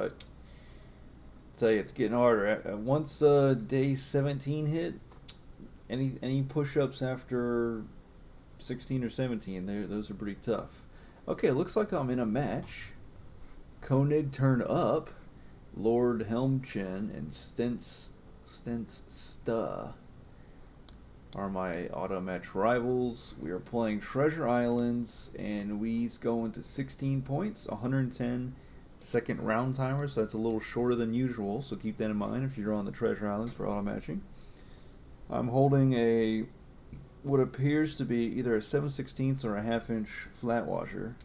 but tell you, it's getting harder. Once day 17 hit, any push-ups after 16 or 17, those are pretty tough. Okay, it looks like I'm in a match. Koenig turn up, Lord Helmchen and Stents Sta are my auto match rivals. We are playing Treasure Islands, and we's going to 16 points, 110 second round timer, so that's a little shorter than usual, so keep that in mind if you're on the Treasure Islands for auto matching. I'm holding a what appears to be either a 7/16 or a half-inch flat washer,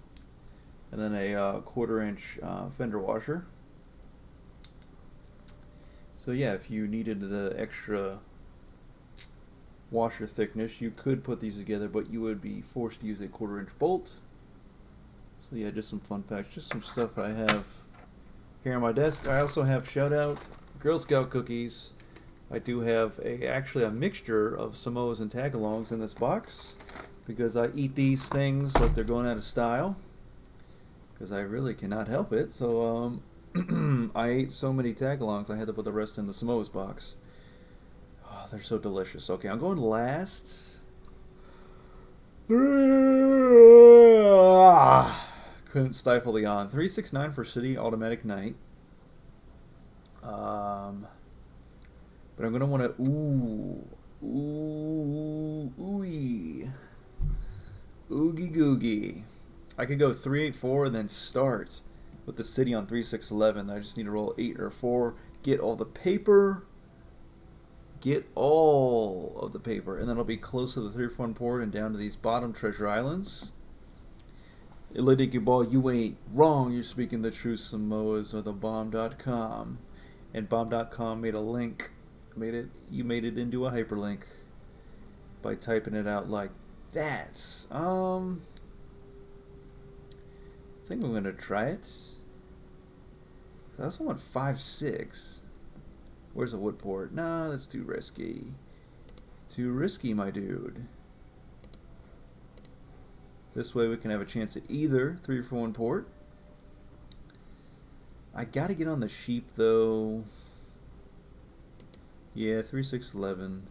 and then a quarter-inch fender washer. So yeah, if you needed the extra washer thickness, you could put these together, but you would be forced to use a quarter-inch bolt. So yeah, just some fun facts, just some stuff I have here on my desk. I also have shout out Girl Scout cookies. I do have actually a mixture of Samoas and Tagalongs in this box because I eat these things like they're going out of style because I really cannot help it. So I ate so many Tagalongs I had to put the rest in the Samoas box. Oh, they're so delicious. Okay, I'm going last. Couldn't stifle the yawn. 369 for City Automatic Knight. But I'm gonna want to oogie googie. I could go 384 and then start with the City on 3611. I just need to roll 8 or 4, get all the paper, and then I'll be close to the 3-1 port and down to these bottom Treasure Islands. Elidicky Ball, you ain't wrong. You're speaking the truth. Samoas are the bomb.com, and bomb.com made a link. You made it into a hyperlink by typing it out like that. I think I'm gonna try it. I also want 5/6. Where's the wood port? Nah, that's too risky. Too risky, my dude. This way we can have a chance at either 3-1 port. I gotta get on the sheep though. Yeah, 3-6-11.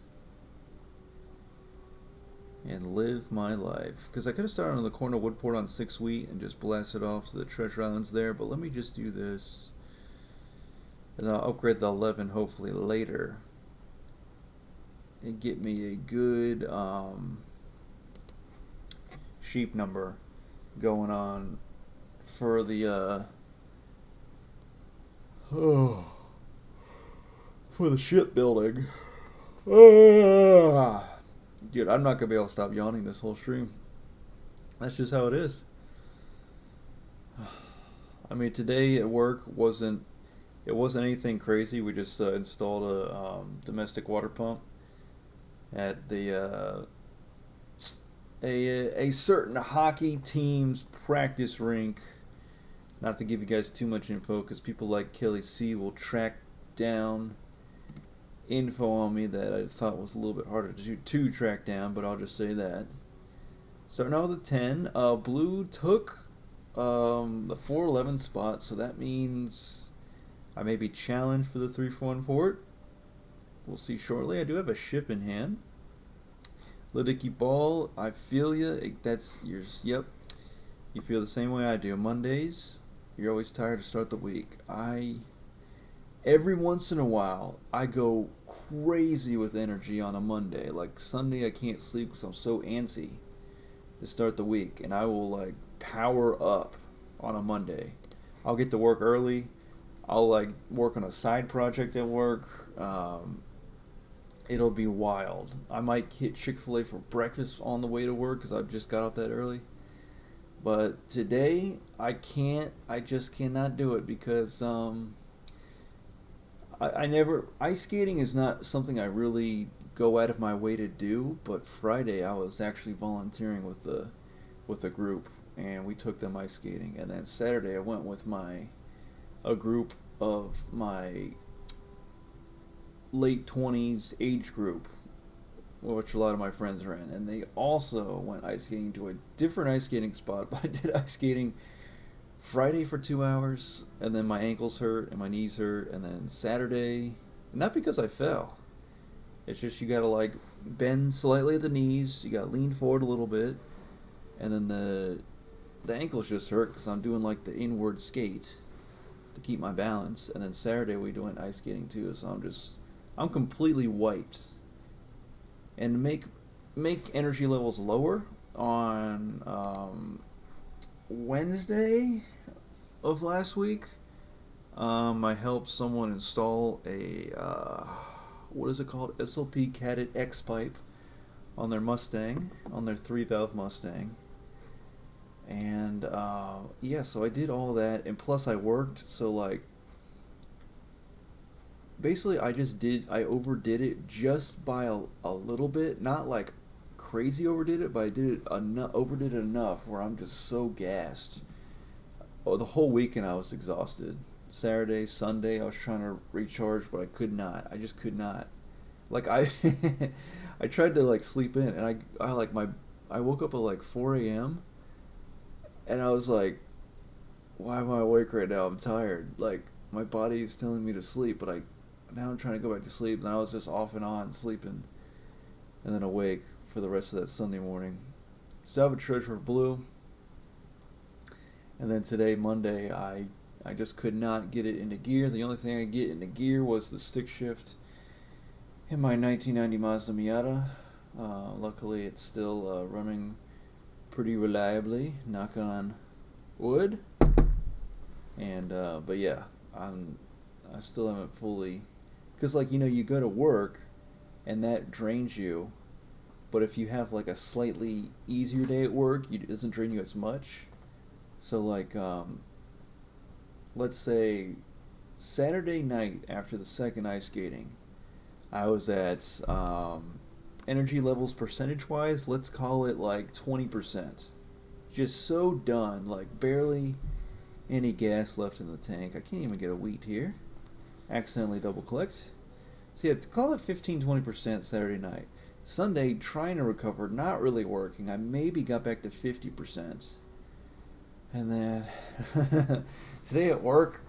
And live my life. Because I could have started on the corner wood port on 6 wheat and just blasted off to the Treasure Islands there, but let me just do this. And I'll upgrade the 11 hopefully later. And get me a good sheep number going on for the for the shipbuilding. Dude, I'm not gonna be able to stop yawning this whole stream. That's just how it is. I mean, today at work wasn't anything crazy. We just installed a domestic water pump at the a certain hockey team's practice rink. Not to give you guys too much info, because people like Kelly C will track down info on me that I thought was a little bit harder to track down, but I'll just say that. Starting out with a 10. Blue took the 411 spot, so that means I may be challenged for the 3-1 port. We'll see shortly. I do have a ship in hand. Lidicky Ball, I feel you. That's yours. Yep. You feel the same way I do. Mondays, you're always tired to start the week. Every once in a while, I go crazy with energy on a Monday. Like Sunday, I can't sleep because I'm so antsy to start the week, and I will like power up on a Monday. I'll get to work early. I'll like work on a side project at work. It'll be wild. I might hit Chick-fil-A for breakfast on the way to work because I've just got up that early. But today, I just cannot do it because ice skating is not something I really go out of my way to do, but Friday I was actually volunteering with the group, and we took them ice skating, and then Saturday I went with a group of my late 20s age group, which a lot of my friends are in, and they also went ice skating to a different ice skating spot, but I did ice skating Friday for 2 hours, and then my ankles hurt and my knees hurt, and then Saturday, not because I fell. It's just you gotta like bend slightly at the knees, you gotta lean forward a little bit, and then the ankles just hurt because I'm doing like the inward skate to keep my balance, and then Saturday we doing ice skating too, so I'm completely wiped. And to make energy levels lower on Wednesday of last week, I helped someone install a what is it called? SLP Cadet X pipe on their Mustang, on their 3-valve Mustang. And yeah, so I did all that, and plus I worked, so like basically I overdid it just by a little bit, not like crazy overdid it, but I did it overdid it enough where I'm just so gassed. Oh, the whole weekend I was exhausted. Saturday, Sunday, I was trying to recharge, but I could not. I just could not. Like I, I tried to like sleep in, and I woke up at like 4 a.m. and I was like, why am I awake right now? I'm tired. Like my body is telling me to sleep, but now I'm trying to go back to sleep, and I was just off and on sleeping, and then awake for the rest of that Sunday morning. Still have a treasure of blue, and then today, Monday, I just could not get it into gear. The only thing I could get into gear was the stick shift in my 1990 Mazda Miata. Luckily, it's still running pretty reliably. Knock on wood. And but yeah, I still haven't fully, because like you go to work, and that drains you. But if you have like a slightly easier day at work, it doesn't drain you as much. So like let's say Saturday night after the second ice skating, I was at energy levels percentage wise, let's call it like 20%. Just so done, like barely any gas left in the tank. I can't even get a wheat here. Accidentally double clicked. So yeah, call it 15-20% Saturday night. Sunday, trying to recover, not really working. I maybe got back to 50%. And then today at work,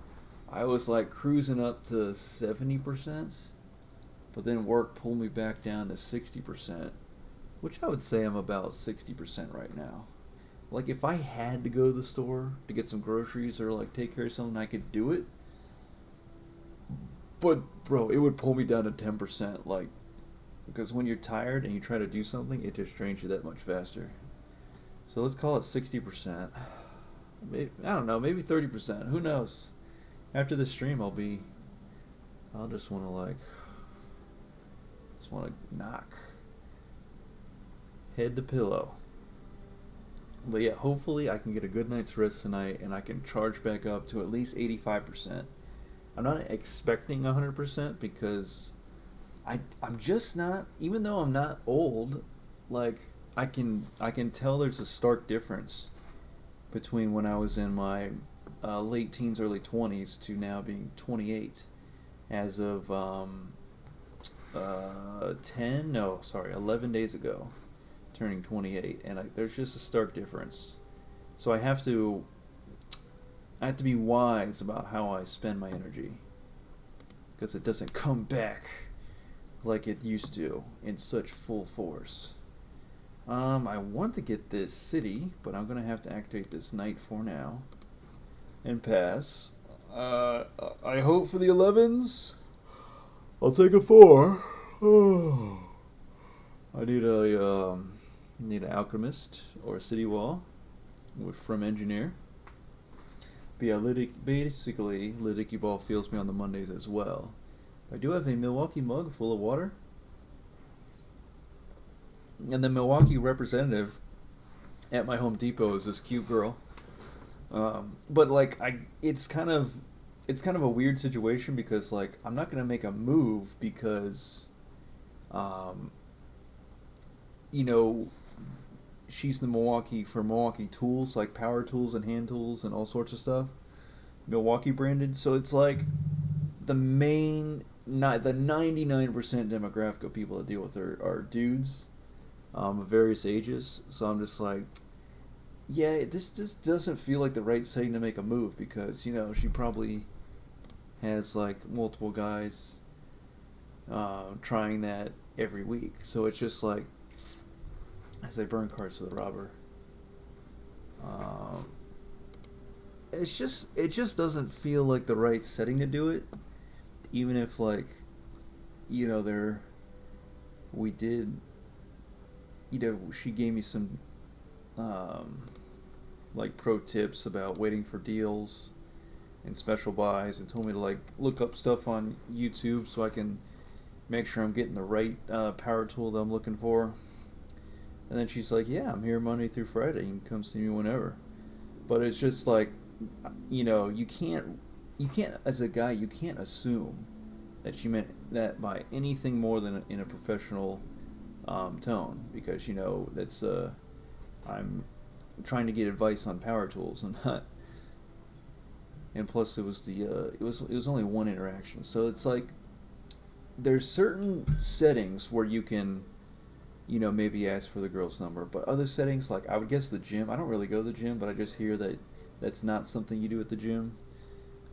I was like cruising up to 70%, but then work pulled me back down to 60%, which I would say I'm about 60% right now. Like if I had to go to the store to get some groceries or like take care of something, I could do it. But bro, it would pull me down to 10%, like, because when you're tired and you try to do something, it just drains you that much faster. So let's call it 60%. Maybe, I don't know, maybe 30%. Who knows? After this stream, I'll just want to knock head to pillow. But yeah, hopefully I can get a good night's rest tonight, and I can charge back up to at least 85%. I'm not expecting 100% because I'm just not, even though I'm not old, like I can tell there's a stark difference between when I was in my late teens, early 20s to now being 28 as of 11 days ago, turning 28, and there's just a stark difference. So I have to be wise about how I spend my energy, because it doesn't come back like it used to in such full force. I want to get this city, but I'm going to have to activate this knight for now and pass. I hope for the 11s. I'll take a 4. Oh. I need an alchemist or a city wall from engineer. But yeah, basically, Liddicky Ball feels me on the Mondays as well. I do have a Milwaukee mug full of water. And the Milwaukee representative at my Home Depot is this cute girl. But like it's kind of a weird situation because like I'm not gonna make a move because, she's the Milwaukee tools, like power tools and hand tools and all sorts of stuff, Milwaukee branded. So it's like the 99% demographic of people that deal with her are dudes. Of various ages, so I'm just like, Yeah, this just doesn't feel like the right setting to make a move because she probably has like multiple guys trying that every week. So it's just like as I burn cards to the robber. Um, it just doesn't feel like the right setting to do it. Even if like there we did she gave me some um, like pro tips about waiting for deals and special buys and told me to like look up stuff on YouTube so I can make sure I'm getting the right power tool that I'm looking for. And then she's like, "Yeah, I'm here Monday through Friday. You can come see me whenever." But it's just like, you can't as a guy, you can't assume that she meant that by anything more than in a professional tone because that's I'm trying to get advice on power tools and not. And plus, it was it was only one interaction, so it's like there's certain settings where you can maybe ask for the girl's number, but other settings like I would guess the gym. I don't really go to the gym, but I just hear that that's not something you do at the gym.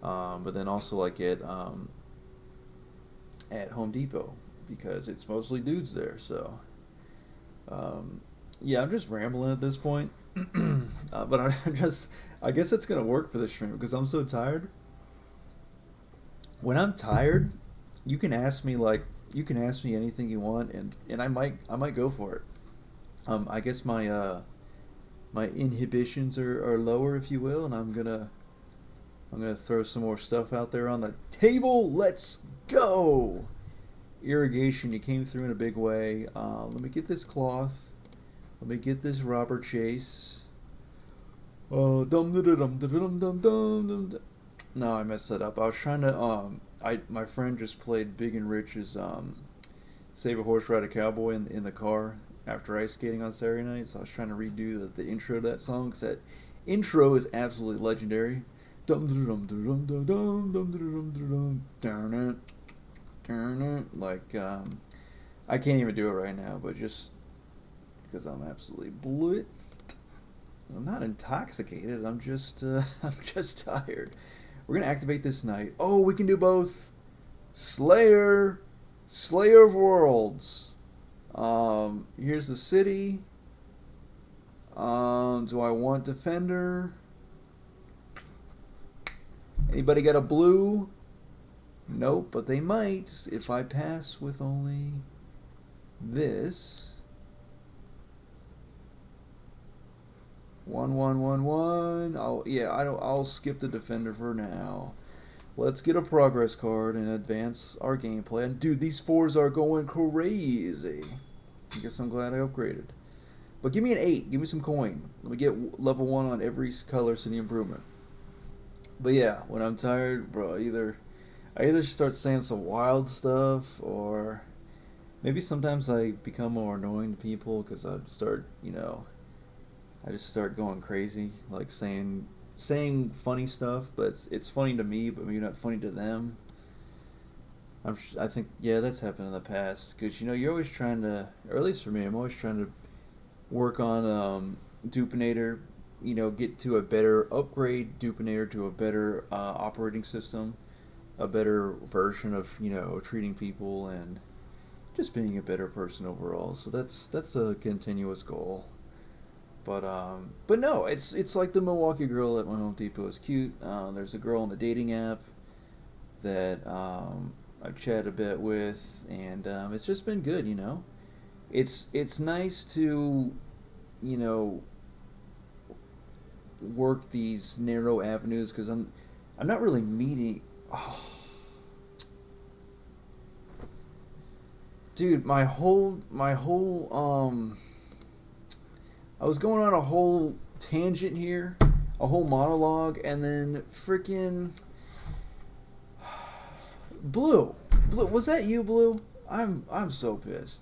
But then also like at Home Depot because it's mostly dudes there. So yeah, I'm just rambling at this point. But I guess it's gonna work for this stream because I'm so tired. When I'm tired, you can ask me anything you want, and I might go for it. I guess my inhibitions are lower, if you will, and I'm gonna throw some more stuff out there on the table. Let's go. Irrigation, you came through in a big way. Let me get this cloth. Let me get this robber chase. Dum dum dum dum dum dum dum. No, I messed that up. I was trying to my friend just played Big and Rich's Save a Horse Ride a Cowboy in the car after ice skating on Saturday night. So I was trying to redo the intro to that song because that intro is absolutely legendary. Dum dum dum dum dum dum dum dum dum dum. Like I can't even do it right now, but just because I'm absolutely blitzed. I'm not intoxicated. I'm just I'm just tired. We're gonna activate this night. Oh, we can do both. Slayer of Worlds. Here's the city. Do I want Defender? Anybody got a blue? Nope, but they might if I pass with only this. 1 1 1 1. I'll skip the Defender for now. Let's get a progress card and advance our gameplay. And dude, these fours are going crazy. I guess I'm glad I upgraded. But give me an 8. Give me some coin. Let me get level 1 on every color city improvement. But yeah, when I'm tired, bro, I either start saying some wild stuff or maybe sometimes I become more annoying to people because I start, I just start going crazy, like saying funny stuff, but it's funny to me, but maybe not funny to them. I think yeah, that's happened in the past because you're always trying to, or at least for me, I'm always trying to work on Dupinator, get to a better upgrade Dupinator to a better operating system, a better version of treating people and just being a better person overall. So that's a continuous goal. But no, it's like the Milwaukee girl at my Home Depot is cute. There's a girl on the dating app that I've chatted a bit with, and it's just been good. It's nice to work these narrow avenues because I'm not really meeting. Oh. Dude, my whole I was going on a whole tangent here, a whole monologue, and then freaking Blue, was that you, Blue? I'm so pissed.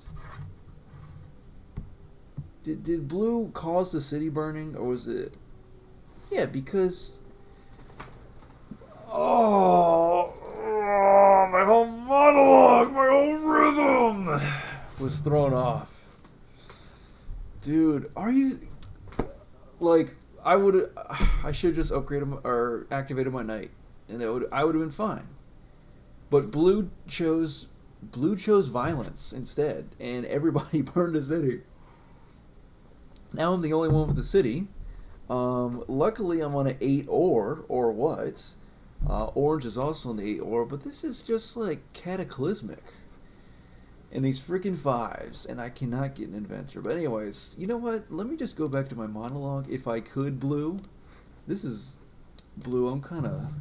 Did Blue cause the city burning, or was it? Yeah, because my whole monologue, my whole rhythm was thrown off. Dude, are you like I should have just upgraded or activated my knight, and I would have been fine. But blue chose violence instead, and everybody burned the city. Now I'm the only one with the city. Luckily, I'm on an 8 or what? Orange is also on the 8 but this is just like cataclysmic. And these freaking fives, and I cannot get an adventure. But anyways, you know what? Let me just go back to my monologue. If I could, blue. This is blue. I'm gonna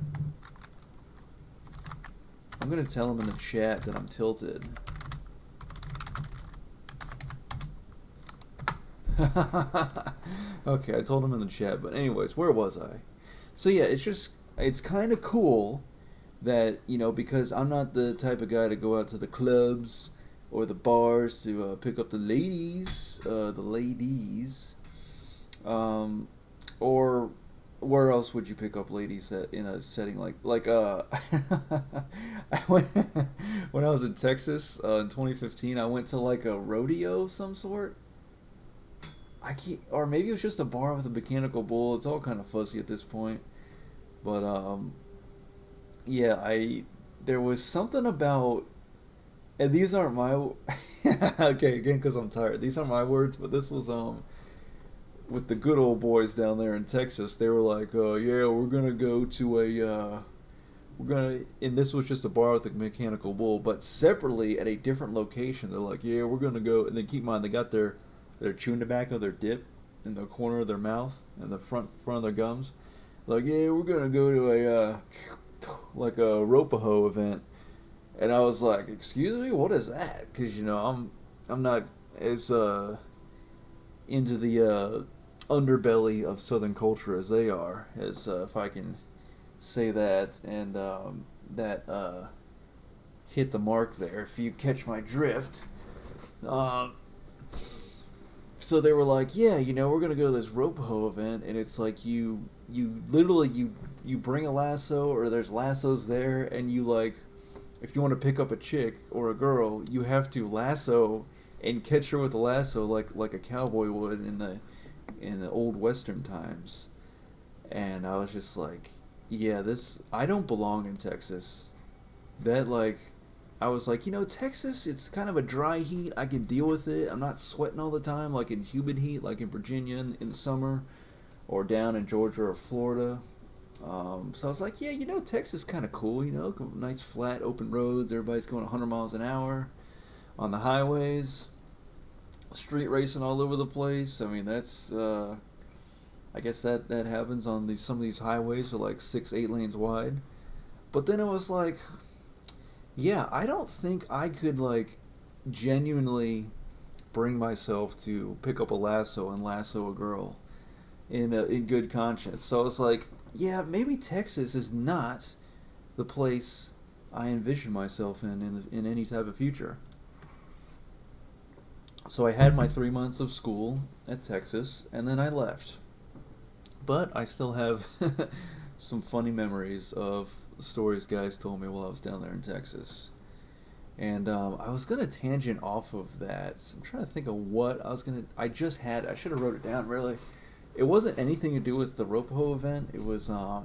tell him in the chat that I'm tilted. Okay, I told him in the chat. But anyways, where was I? So yeah, it's kind of cool that, because I'm not the type of guy to go out to the clubs or the bars to pick up the ladies, or where else would you pick up ladies in a setting I went when I was in Texas in 2015. I went to like a rodeo of some sort. I can't, or maybe it was just a bar with a mechanical bull. It's all kind of fuzzy at this point, but yeah, there was something about, and these aren't my okay, again, because I'm tired. These aren't my words, but this was with the good old boys down there in Texas. They were like, yeah, we're gonna go to and this was just a bar with a mechanical bull, but separately at a different location. They're like, yeah, we're gonna go, and then keep in mind they got their chewing tobacco, their dip in the corner of their mouth and the front of their gums. Like, yeah, we're gonna go to a like a Ropaho event. And I was like, "Excuse me, what is that?" Because I'm not as into the underbelly of Southern culture as they are, as if I can say that, and that hit the mark there. If you catch my drift. So they were like, "Yeah, we're gonna go to this Ropaho event, and it's like you literally you bring a lasso, or there's lassos there, and you like." If you want to pick up a chick or a girl, you have to lasso and catch her with a lasso like a cowboy would in the old Western times. And I was just like, yeah, I don't belong in Texas. That I was like, Texas, it's kind of a dry heat. I can deal with it. I'm not sweating all the time like in humid heat, like in Virginia in the summer, or down in Georgia or Florida. So I was like, yeah, Texas is kind of cool, nice flat open roads, everybody's going 100 miles an hour on the highways, street racing all over the place. I mean, that's, I guess that happens on some of these highways are like 6, 8 lanes wide. But then it was like, yeah, I don't think I could genuinely bring myself to pick up a lasso and lasso a girl in good conscience. So it's like, yeah, maybe Texas is not the place I envision myself in any type of future. So I had my 3 months of school at Texas, and then I left. But I still have some funny memories of stories guys told me while I was down there in Texas. And I was going to tangent off of that. I'm trying to think of what I was going to... I should have wrote it down, really. It wasn't anything to do with the Ropaho event. It was, I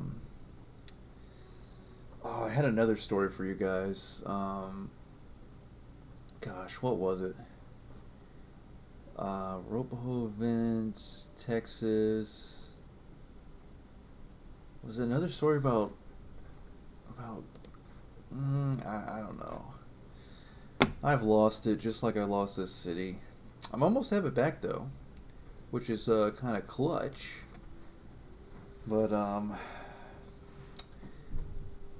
had another story for you guys. Gosh, what was it? Ropaho event, Texas. Was it another story about, I don't know. I've lost it just like I lost this city. I'm almost have it back, though, which is kind of clutch. But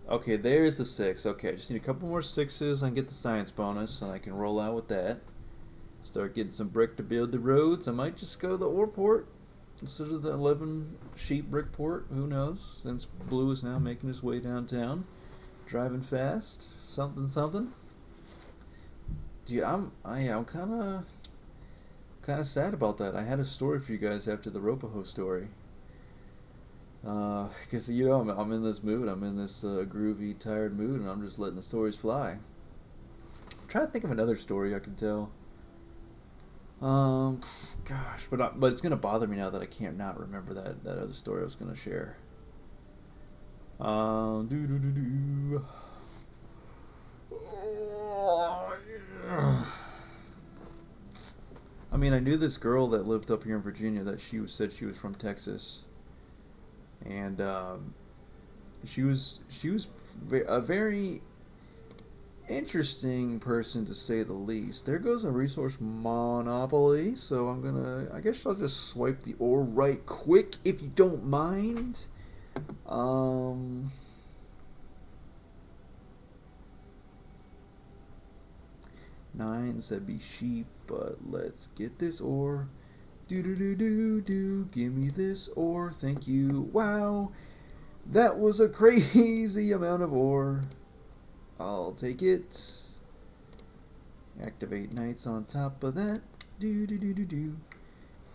okay, there's the 6. Okay, I just need a couple more 6s and get the science bonus, and I can roll out with that. Start getting some brick to build the roads. I might just go to the ore port instead of the 11 sheet brick port. Who knows? Since Blue is now making his way downtown, driving fast. Something. Dude, I'm kind of sad about that. I had a story for you guys after the Ropaho story. Because I'm in this mood. I'm in this groovy, tired mood, and I'm just letting the stories fly. I'm trying to think of another story I can tell. Um, Gosh, but it's gonna bother me now that I can't not remember that other story I was gonna share. Do do do do. I mean, I knew this girl that lived up here in Virginia that said she was from Texas, and she was a very interesting person to say the least. There goes a resource monopoly, so I guess I'll just swipe the ore right quick if you don't mind. Um, Nines, that'd be sheep, but let's get this ore. Do do do do do, give me this ore, thank you. Wow, that was a crazy amount of ore. I'll take it. Activate knights on top of that. Do do do do do.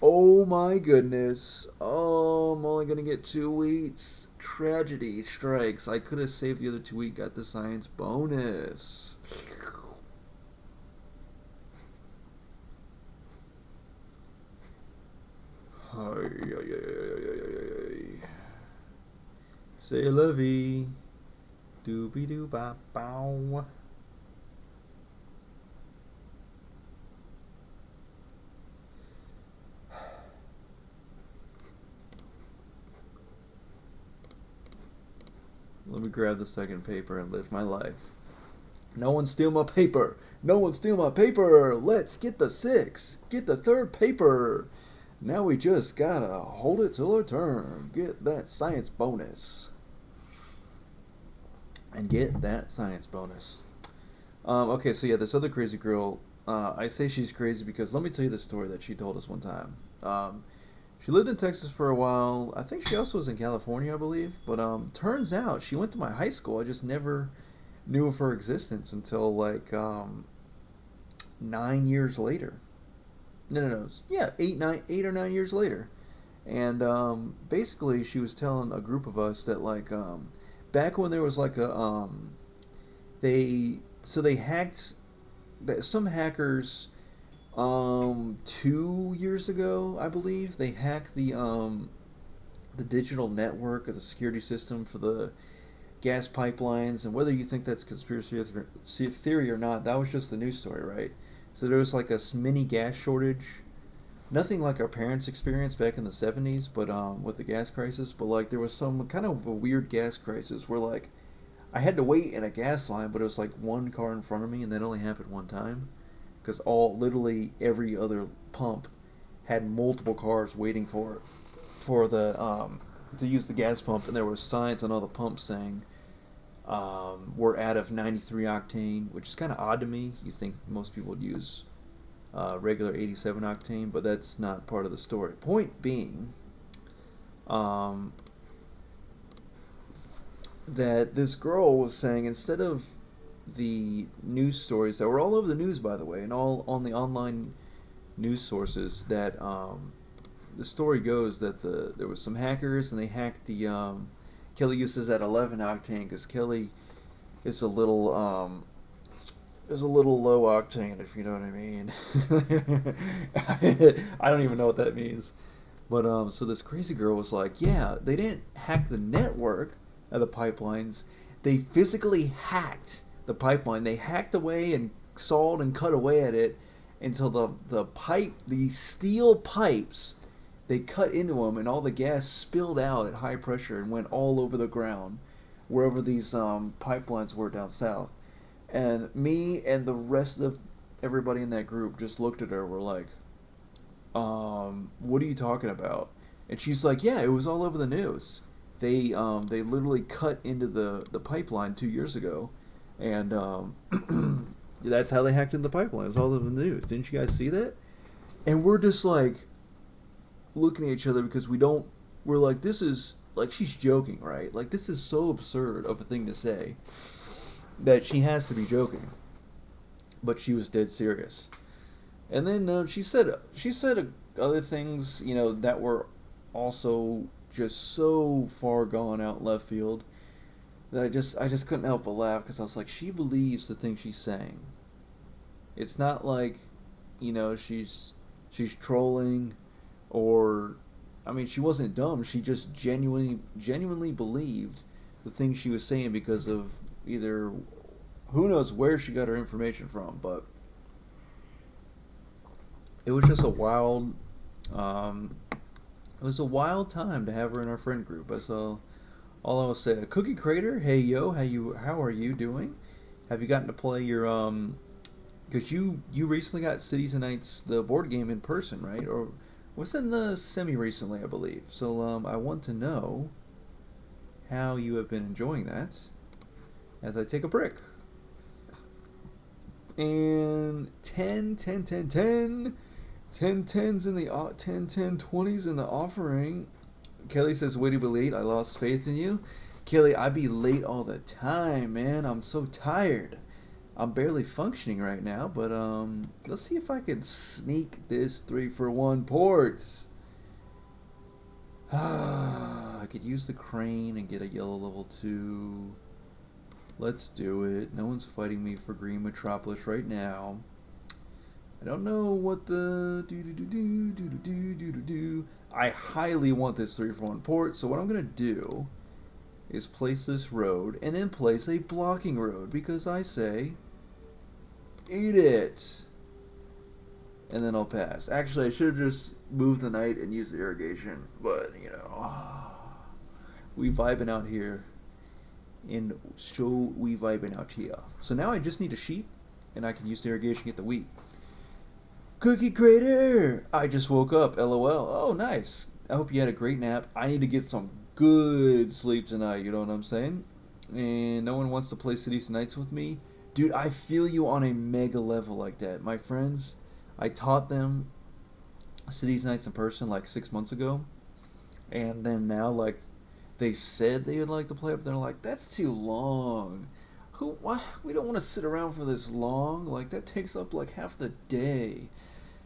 Oh my goodness. Oh, I'm only gonna get 2 wheats. Tragedy strikes. I could have saved the other 2 wheat, got the science bonus. C'est la vie. Doobie doo ba bow. Let me grab the second paper and live my life. No one steal my paper. No one steal my paper. Let's get the 6. Get the third paper. Now we just gotta hold it till our turn. Get that science bonus. And get that science bonus. Okay, so yeah, this other crazy girl, I say she's crazy because let me tell you the story that she told us one time. She lived in Texas for a while. I think she also was in California, I believe. But turns out she went to my high school. I just never knew of her existence until like 9 years later. No. Yeah, 8 or 9 years later. And basically, she was telling a group of us that like back when there was like they hacked some hackers 2 years ago, I believe. They hacked the digital network of the security system for the gas pipelines, and whether you think that's conspiracy theory or not, that was just the news story, right? So there was like a mini gas shortage, nothing like our parents experienced back in the 70s, but with the gas crisis. But like there was some kind of a weird gas crisis where like I had to wait in a gas line, but it was like one car in front of me, and that only happened one time, because literally every other pump had multiple cars waiting for the to use the gas pump, and there were signs on all the pumps saying we're out of 93 octane, which is kind of odd to me. You think most people would use regular 87 octane, but that's not part of the story. Point being, that this girl was saying instead of the news stories that were all over the news, by the way, and all on the online news sources, that the story goes that there was some hackers and they hacked the Kelly uses that 11 octane because Kelly is a little low octane, if you know what I mean. I don't even know what that means. But so this crazy girl was like, yeah, they didn't hack the network of the pipelines. They physically hacked the pipeline. They hacked away and sawed and cut away at it until the steel pipes, they cut into them, and all the gas spilled out at high pressure and went all over the ground wherever these pipelines were down south. And me and the rest of everybody in that group just looked at her. We're like, what are you talking about? And she's like, yeah, it was all over the news. They literally cut into the pipeline 2 years ago, and that's how they hacked into the pipeline. It was all over the news. Didn't you guys see that? And we're just like looking at each other because we're like, this is like, she's joking, right? Like, this is so absurd of a thing to say that she has to be joking, but she was dead serious. And then she said other things, that were also just so far gone out left field that I just couldn't help but laugh, because I was like, she believes the thing she's saying. It's not like, she's she's trolling, or, I mean, she wasn't dumb. She just genuinely believed the things she was saying because of either, who knows where she got her information from, but it was just a wild, it was a wild time to have her in our friend group. That's all I will say. Cookie Crater, hey yo, how are you doing? Have you gotten to play your because you recently got Cities and Nights the board game in person, right? Or within the semi recently, I believe. So I want to know how you have been enjoying that as I take a break. And 10 10 10 10 10 10s in the 10 10 20s in the offering. Kelly says, way to be late. I lost faith in you. Kelly, I be late all the time, man. I'm so tired. I'm barely functioning right now, but let's see if I can sneak this 3-for-1 ports. I could use the crane and get a yellow level 2. Let's do it. No one's fighting me for green Metropolis right now. I don't know what the do. I highly want this 3-for-1 port, so what I'm gonna do is place this road and then place a blocking road because I say, eat it, and then I'll pass. Actually, I should have just moved the knight and used the irrigation, but you know, we vibing out here, and so we vibing out here. So now I just need a sheep, and I can use the irrigation to get the wheat. Cookie Crater! I just woke up, lol. Oh, nice. I hope you had a great nap. I need to get some good sleep tonight, you know what I'm saying? And no one wants to play Cities Nights with me. Dude, I feel you on a mega level like that. My friends, I taught them Cities Nights in person like 6 months ago. And then now, like, they said they would like to play up. They're like, that's too long. Why? We don't want to sit around for this long. Like, that takes up like half the day.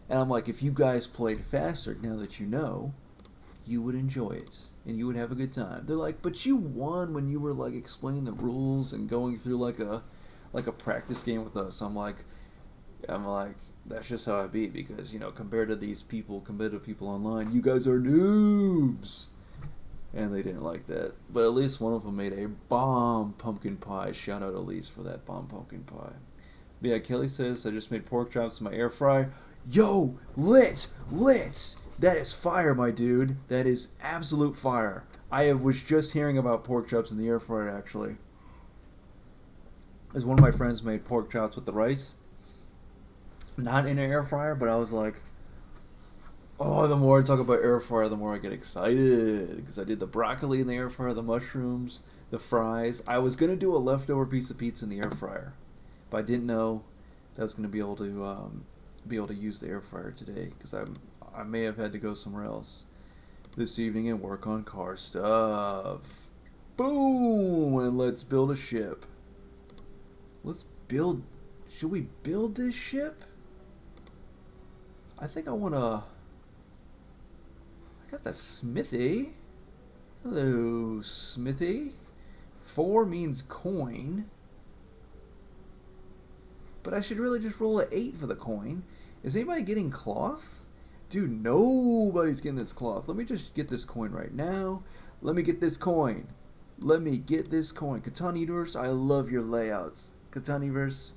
And I'm like, if you guys played faster, now that you know, you would enjoy it and you would have a good time. They're like, but you won when you were like explaining the rules and going through like a practice game with us. I'm like, that's just how I beat, because, you know, compared to these people, competitive people online, you guys are noobs. And they didn't like that. But at least one of them made a bomb pumpkin pie. Shout out Elise for that bomb pumpkin pie. But yeah, Kelly says, I just made pork chops in my air fryer. Yo, lit! That is fire, my dude. That is absolute fire. I was just hearing about pork chops in the air fryer, actually. As one of my friends made pork chops with the rice. Not in an air fryer, but I was like, oh, the more I talk about air fryer, the more I get excited. Because I did the broccoli in the air fryer, the mushrooms, the fries. I was going to do a leftover piece of pizza in the air fryer. But I didn't know that I was going to be able to use the air fryer today. Because I may have had to go somewhere else this evening and work on car stuff. Boom! And let's build a ship. Should we build this ship? I think I want to... I got that Smithy. Hello, Smithy. 4 means coin. But I should really just roll an 8 for the coin. Is anybody getting cloth? Dude, nobody's getting this cloth. Let me just get this coin right now. Let me get this coin. Kataniverse, I love your layouts. Kataniverse,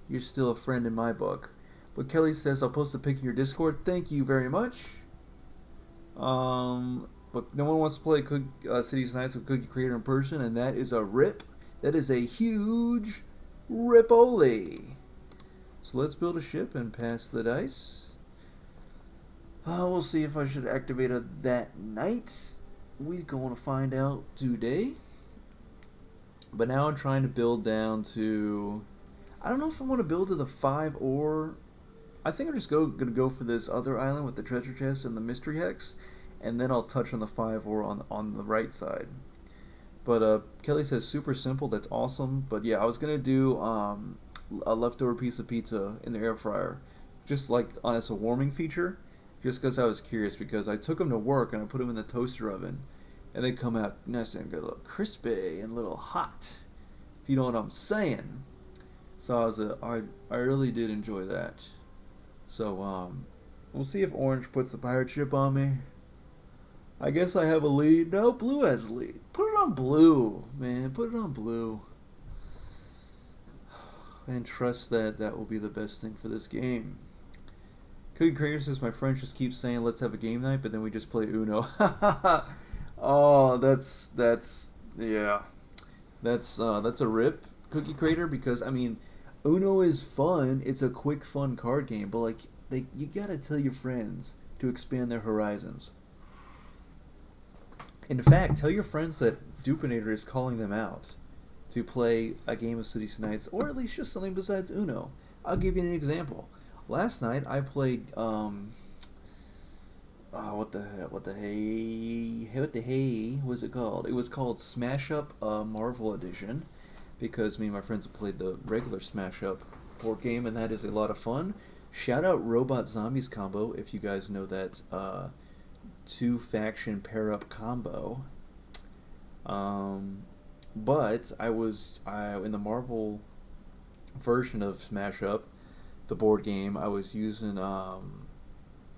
you're still a friend in my book. But Kelly says, I'll post a pic in your Discord. Thank you very much. But no one wants to play Cities Nights with Cookie Creator in person, and that is a rip. That is a huge rip-oly. So let's build a ship and pass the dice. We'll see if I should activate that night. We're going to find out today. But now I'm trying to build down to... I don't know if I want to build to the 5 or... I think I'm just going to go for this other island with the treasure chest and the mystery hex. And then I'll touch on the 5 or on the right side. But Kelly says super simple. That's awesome. But yeah, I was going to do a leftover piece of pizza in the air fryer. Just like as a warming feature. Just because I was curious, because I took them to work and I put them in the toaster oven, and they come out nice and good, a little crispy and a little hot, if you know what I'm saying. So I really did enjoy that. So We'll see if orange puts the pirate ship on me. I guess I have a lead. No, blue has a lead. Put it on blue, man. Put it on blue. And trust that that will be the best thing for this game. Cookie Creator says my friends just keep saying let's have a game night, but then we just play Uno. Oh, yeah. That's a rip, Cookie Creator, because I mean, Uno is fun. It's a quick, fun card game, but like you gotta tell your friends to expand their horizons. In fact, tell your friends that Dupinator is calling them out to play a game of Cities Nights, or at least just something besides Uno. I'll give you an example. Last night I played what the hey was it called? It was called Smash Up Marvel Edition, because me and my friends have played the regular Smash Up board game, and that is a lot of fun. Shout out Robot Zombies combo if you guys know that 2-faction pair up combo. But I in the Marvel version of Smash Up, the board game, I was using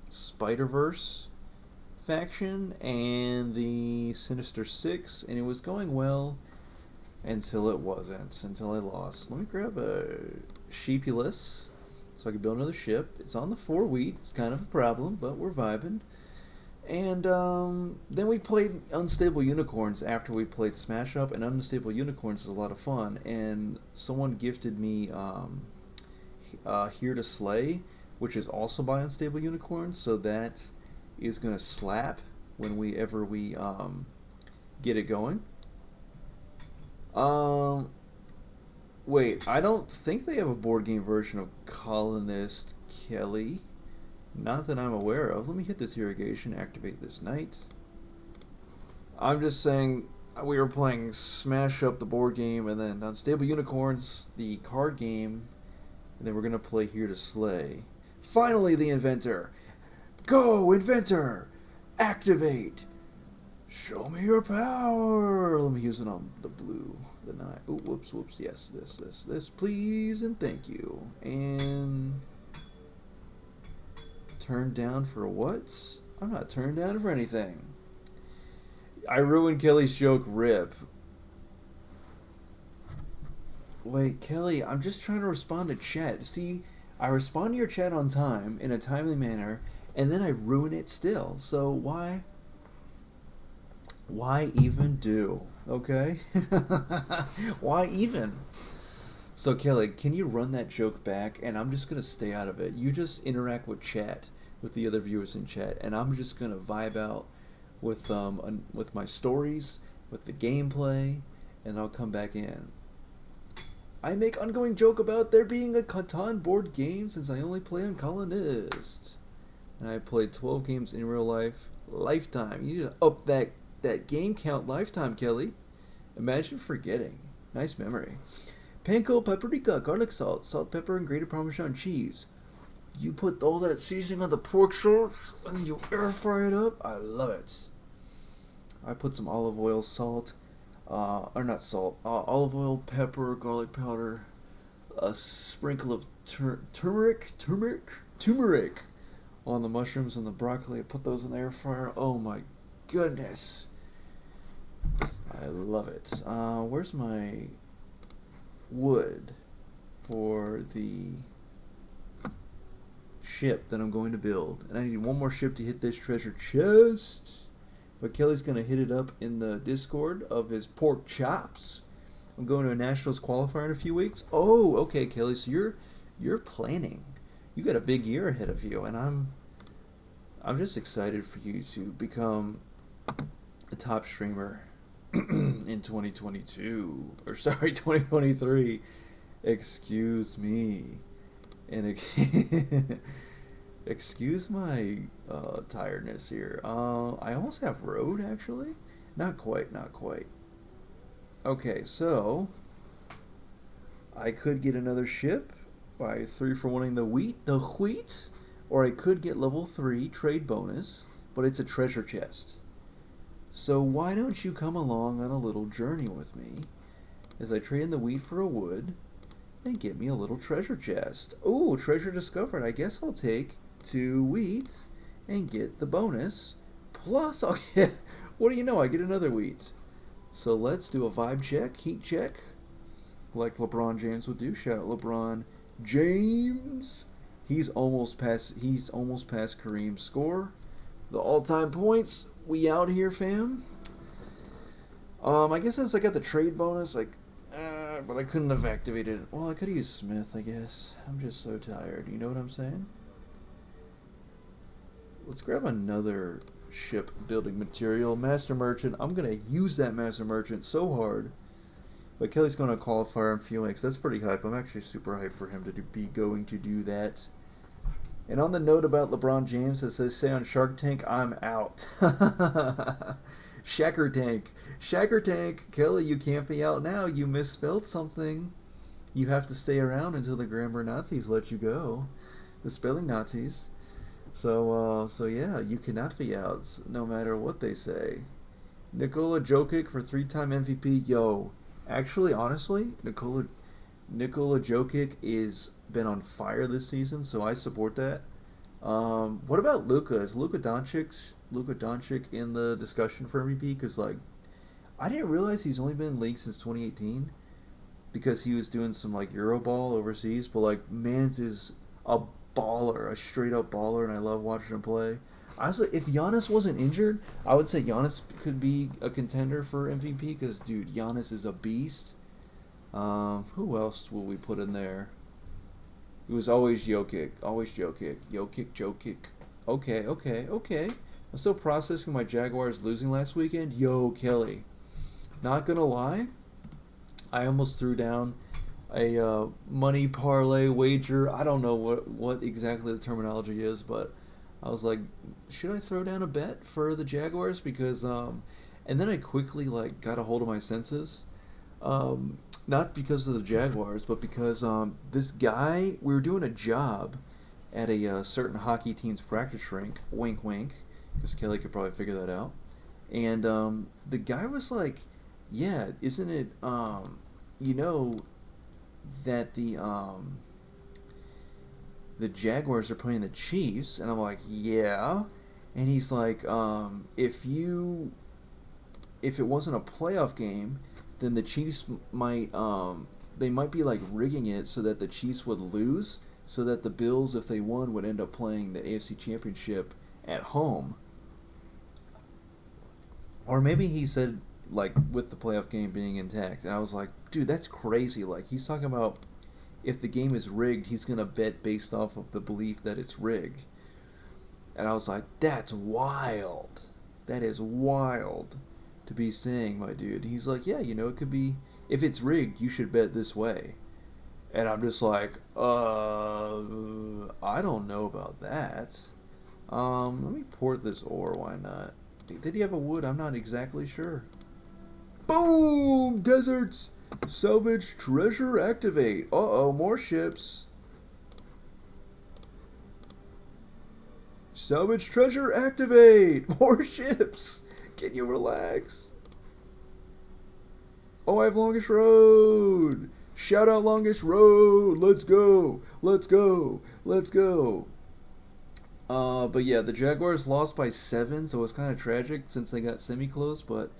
Spider-Verse faction and the Sinister Six, and it was going well until it wasn't, until I lost. Let me grab a Sheepulous so I can build another ship. It's on the 4 wheat. It's kind of a problem, but we're vibing. And then we played Unstable Unicorns after we played Smash Up, and Unstable Unicorns is a lot of fun. And someone gifted me Here to Slay, which is also by Unstable Unicorns, so that is going to slap whenever we get it going. Wait, I don't think they have a board game version of Colonist Kelly. Not that I'm aware of. Let me hit this irrigation, activate this knight. I'm just saying we were playing Smash Up the board game, and then Unstable Unicorns, the card game, and then we're going to play Here to Slay. Finally, the Inventor! Go, Inventor! Activate! Show me your power! Let me use it on the blue, the knight. Oh, whoops. Yes, this, please, and thank you. And turned down for what? I'm not turned down for anything. I ruined Kelly's joke, rip. Wait, Kelly, I'm just trying to respond to chat. See, I respond to your chat on time, in a timely manner, and then I ruin it still. So why even do? Okay? Why even? So Kelly, can you run that joke back? And I'm just going to stay out of it. You just interact with chat, with the other viewers in chat, and I'm just going to vibe out with my stories, with the gameplay, and I'll come back in. I make ongoing joke about there being a Catan board game since I only play on Colonist. And I played 12 games in real life. Lifetime. You need to up that game count lifetime, Kelly. Imagine forgetting. Nice memory. Panko, paprika, garlic salt, salt, pepper, and grated Parmesan cheese. You put all that seasoning on the pork shoulder and you air fry it up. I love it. I put some olive oil, salt, olive oil, pepper, garlic powder, a sprinkle of turmeric on the mushrooms and the broccoli. I put those in the air fryer. Oh my goodness. I love it. Where's my wood for the ship that I'm going to build? And I need one more ship to hit this treasure chest. But Kelly's going to hit it up in the Discord of his pork chops. I'm going to a Nationals qualifier in a few weeks. Oh, okay, Kelly. So you're planning. You got a big year ahead of you, and I'm just excited for you to become a top streamer in 2022, or sorry, 2023. Excuse me, and excuse my tiredness here. I almost have road, actually. Not quite. Okay, so I could get another ship by 3 for 1ing the wheat, or I could get level 3 trade bonus, but it's a treasure chest. So why don't you come along on a little journey with me as I trade in the wheat for a wood and get me a little treasure chest. Ooh, treasure discovered. I guess I'll take 2 wheat and get the bonus. Plus, I'll get, what do you know? I get another wheat. So let's do a vibe check, heat check, like LeBron James would do. Shout out LeBron James. He's almost past Kareem's score. The all-time points. We out here, fam. I guess since I got the trade bonus, but I couldn't have activated it. Well, I could have used Smith, I guess. I'm just so tired. You know what I'm saying? Let's grab another ship building material. Master Merchant. I'm going to use that Master Merchant so hard. But Kelly's going to qualify on Fuel X. That's pretty hype. I'm actually super hyped for him to be going to do that. And on the note about LeBron James, as they say on Shark Tank, I'm out. Shacker Tank. Shacker Tank. Kelly, you can't be out now. You misspelled something. You have to stay around until the grammar Nazis let you go. The spelling Nazis. So yeah, you cannot be out, no matter what they say. Nikola Jokic for 3-time MVP. Yo, actually, honestly, Nikola Jokic is been on fire this season, so I support that. What about Luka? Is Luka Doncic in the discussion for MVP? Because I didn't realize he's only been in the league since 2018 because he was doing some Euroball overseas. But Mans is a baller, a straight up baller, and I love watching him play. Honestly, if Giannis wasn't injured, I would say Giannis could be a contender for MVP because, dude, Giannis is a beast. Who else will we put in there? It was always Jokic. Jokic. Okay. I'm still processing my Jaguars losing last weekend. Yo, Kelly. Not gonna lie, I almost threw down a money parlay wager. I don't know what exactly the terminology is, but I was like, should I throw down a bet for the Jaguars? Because and then I quickly got a hold of my senses. Not because of the Jaguars, but because this guy, we were doing a job at a certain hockey team's practice rink. Wink, wink. Because Kelly could probably figure that out. And the guy was like, yeah, isn't it, that the Jaguars are playing the Chiefs? And I'm like, yeah. And he's like, if it wasn't a playoff game, then the Chiefs might be rigging it so that the Chiefs would lose, so that the Bills, if they won, would end up playing the AFC Championship at home. Or maybe he said with the playoff game being intact, and I was like, dude, that's crazy. He's talking about if the game is rigged, he's gonna bet based off of the belief that it's rigged. And I was like, that's wild. That is wild to be saying, my dude. He's like, yeah, it could be, if it's rigged, you should bet this way. And I'm just like, I don't know about that. Let me port this ore, why not? Did he have a wood? I'm not exactly sure. Boom! Deserts! Salvage treasure activate. Uh-oh, more ships. Salvage treasure activate! More ships! Can you relax? Oh, I have Longest Road! Shout out Longest Road! Let's go! But yeah, the Jaguars lost by 7, so it was kind of tragic since they got semi-close, but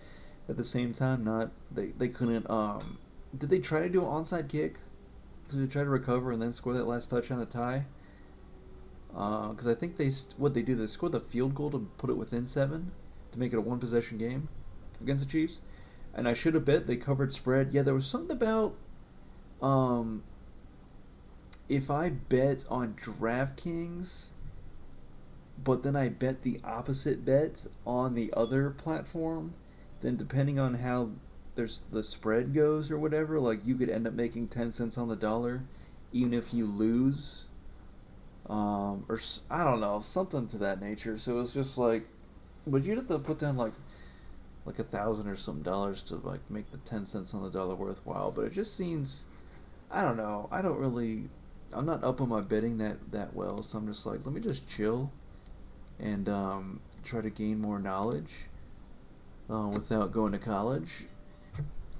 at the same time, they couldn't, did they try to do an onside kick to try to recover and then score that last touchdown to tie? Because I think they scored the field goal to put it within 7 to make it a one-possession game against the Chiefs. And I should have bet they covered spread. Yeah, there was something about if I bet on DraftKings, but then I bet the opposite bet on the other platform, then depending on how the spread goes or whatever, you could end up making 10 cents on the dollar even if you lose. Or I don't know, something to that nature. So it was just but you'd have to put down like $1,000 or some dollars to make the 10 cents on the dollar worthwhile. But it just seems, I don't know. I'm not up on my betting that well. So I'm just let me just chill and try to gain more knowledge without going to college.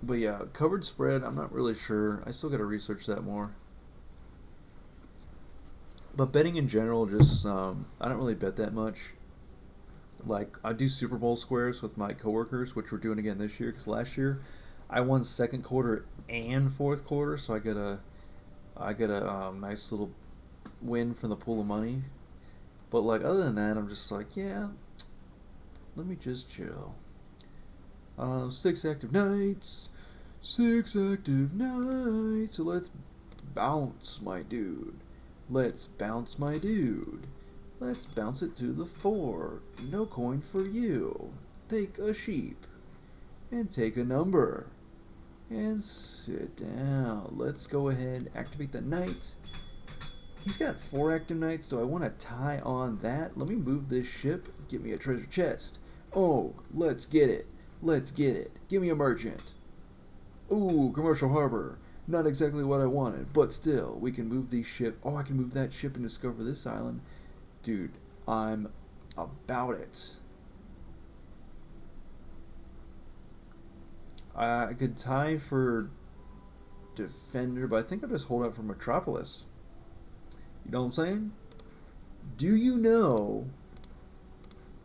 But yeah, covered spread, I'm not really sure. I still got to research that more. But betting in general, just I don't really bet that much. Like I do Super Bowl squares with my coworkers, which we're doing again this year. Because last year, I won second quarter and fourth quarter, so I get a nice little win from the pool of money. But like other than that, I'm just like, yeah, let me just chill. 6 active nights, 6 active nights. So let's bounce, my dude. Let's bounce, my dude. Let's bounce it to the 4. No coin for you. Take a sheep. And take a number. And sit down. Let's go ahead, activate the knight. He's got 4 active knights. Do I want to tie on that? Let me move this ship. Get me a treasure chest. Oh, let's get it. Let's get it. Give me a merchant. Ooh, commercial harbor. Not exactly what I wanted, but still, we can move these ship. Oh, I can move that ship and discover this island. Dude, I'm about it. I could tie for Defender, but I think I'll just hold out for Metropolis. You know what I'm saying? Do you know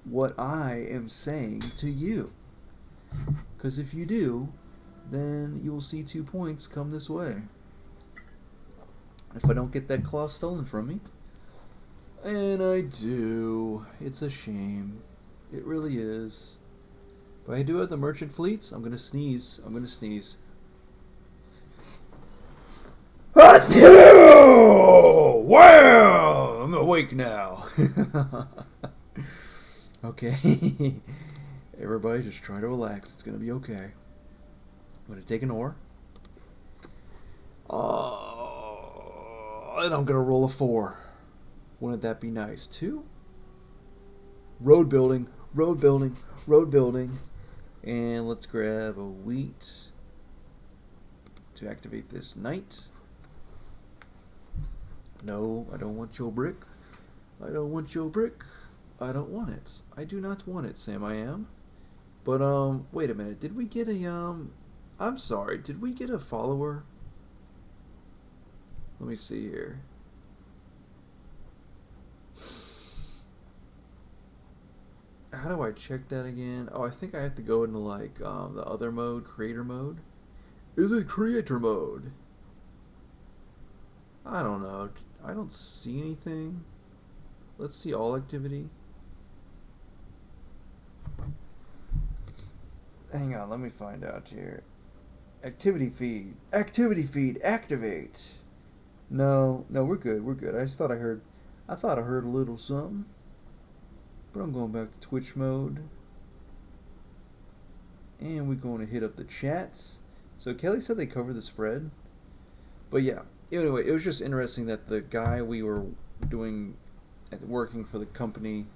what I am saying to you? Because if you do, then you will see 2 points come this way. If I don't get that claw stolen from me. And I do. It's a shame. It really is. But I do have the merchant fleets. I'm going to sneeze. I'm going to sneeze. Wow! I'm awake now. Okay. Everybody just try to relax. It's going to be okay. I'm going to take an oar. And I'm going to roll a 4. Wouldn't that be nice? 2. Road building. Road building. Road building. And let's grab a wheat to activate this knight. No, I don't want your brick. I don't want your brick. I don't want it. I do not want it, Sam I am. But, wait a minute. Did we get a, I'm sorry. Did we get a follower? Let me see here. How do I check that again? Oh, I think I have to go into, like, the other mode, creator mode. Is it creator mode? I don't know. I don't see anything. Let's see all activity. Hang on, let me find out here. Activity feed. Activity feed. Activate. No, we're good. We're good. I thought I heard a little something. But I'm going back to Twitch mode. And we're going to hit up the chats. So Kelly said they covered the spread. But yeah. Anyway, it was just interesting that the guy we were working for the company,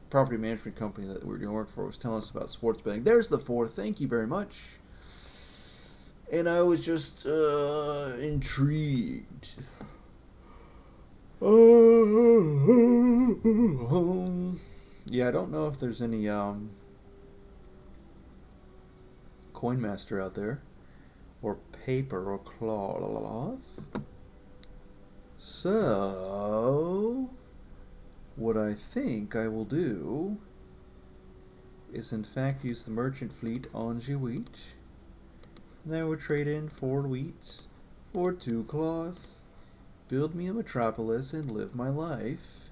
property management company that we were doing work for, was telling us about sports betting. There's the 4. Thank you very much. And I was just intrigued. Yeah, I don't know if there's any Coin Master out there, or paper or cloth. So, what I think I will do is in fact use the merchant fleet on the wheat. Then we'll trade in 4 wheat for 2 cloth, build me a metropolis, and live my life.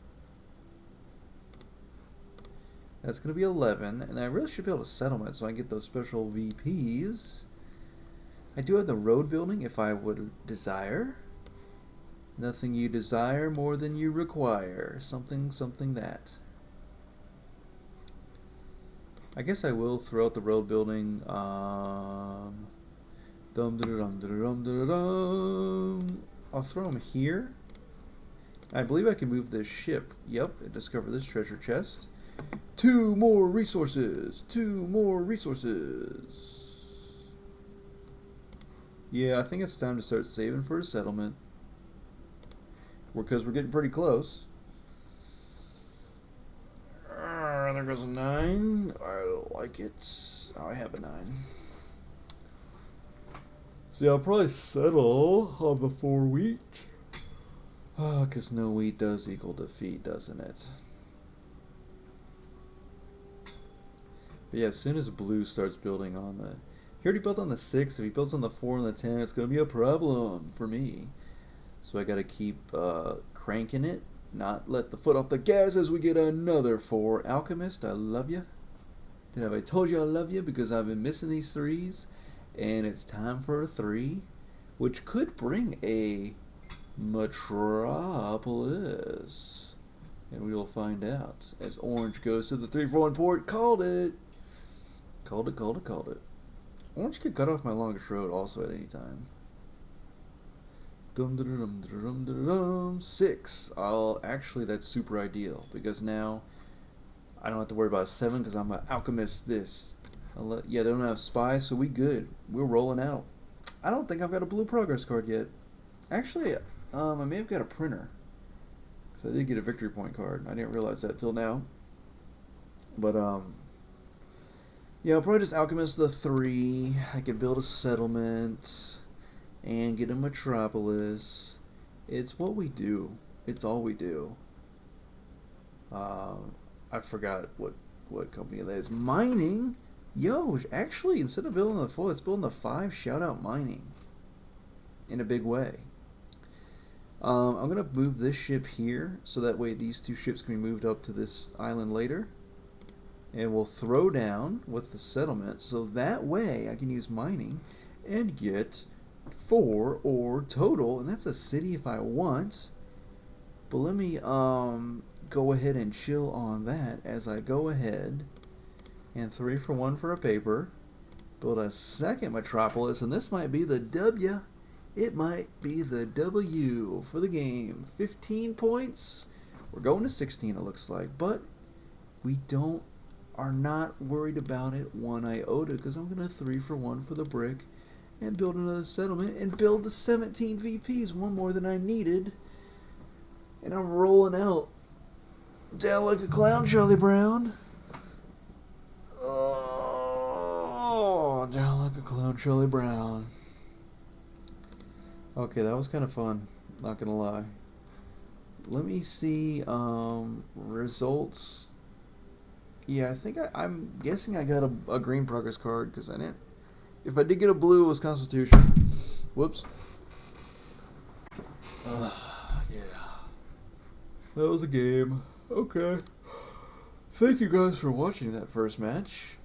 That's going to be 11, and I really should be able to settlement so I can get those special VPs. I do have the road building if I would desire. Nothing you desire more than you require. Something that. I guess I will throw out the road building. I'll throw them here. I believe I can move this ship. Yep, and discover this treasure chest. 2 more resources. 2 more resources. Yeah, I think it's time to start saving for a settlement. Because we're getting pretty close. There goes a 9. I like it. Oh, I have a 9. See, I'll probably settle on the 4 wheat. Oh, because no wheat does equal defeat, doesn't it? But yeah, as soon as blue starts building on the... He already built on the 6. If he builds on the 4 and the 10, it's going to be a problem for me. So I got to keep cranking it. Not let the foot off the gas as we get another 4. Alchemist, I love you. Have I told you I love you? Because I've been missing these 3s. And it's time for a 3. Which could bring a Metropolis. And we will find out. As orange goes to the 3-4-1 port. Called it. Called it. Orange could cut off my longest road also at any time. 6. Actually, that's super ideal. Because now I don't have to worry about 7 because I'm going to alchemist this. Yeah, they don't have spies, so we good. We're rolling out. I don't think I've got a blue progress card yet. Actually, I may have got a printer. Because I did get a victory point card. I didn't realize that till now. But, yeah, I'll probably just alchemist the 3. I could build a settlement and get a metropolis. It's what we do. It's all we do. I forgot what company that is. Mining? Yo, actually, instead of building the 4, let's build the 5. Shout out mining. In a big way. I'm going to move this ship here, so that way these 2 ships can be moved up to this island later. And we'll throw down with the settlement, so that way I can use mining and get 4 ore total, and that's a city if I want. But let me go ahead and chill on that as I go ahead and 3-for-1 for a paper. Build a second metropolis, and this might be the W. It might be the W for the game. 15 points. We're going to 16, it looks like, but we are not worried about it 1 iota because I'm going to 3-for-1 for the brick and build another settlement and build the 17 VPs, 1 more than I needed. And I'm rolling out down like a clown, Charlie Brown. Oh, down like a clown, Charlie Brown. Okay, that was kind of fun, not gonna lie. Let me see results. Yeah, I think I'm guessing I got a green progress card because I didn't. If I did get a blue, it was Constitution. Whoops. Yeah. That was a game. Okay. Thank you guys for watching that first match.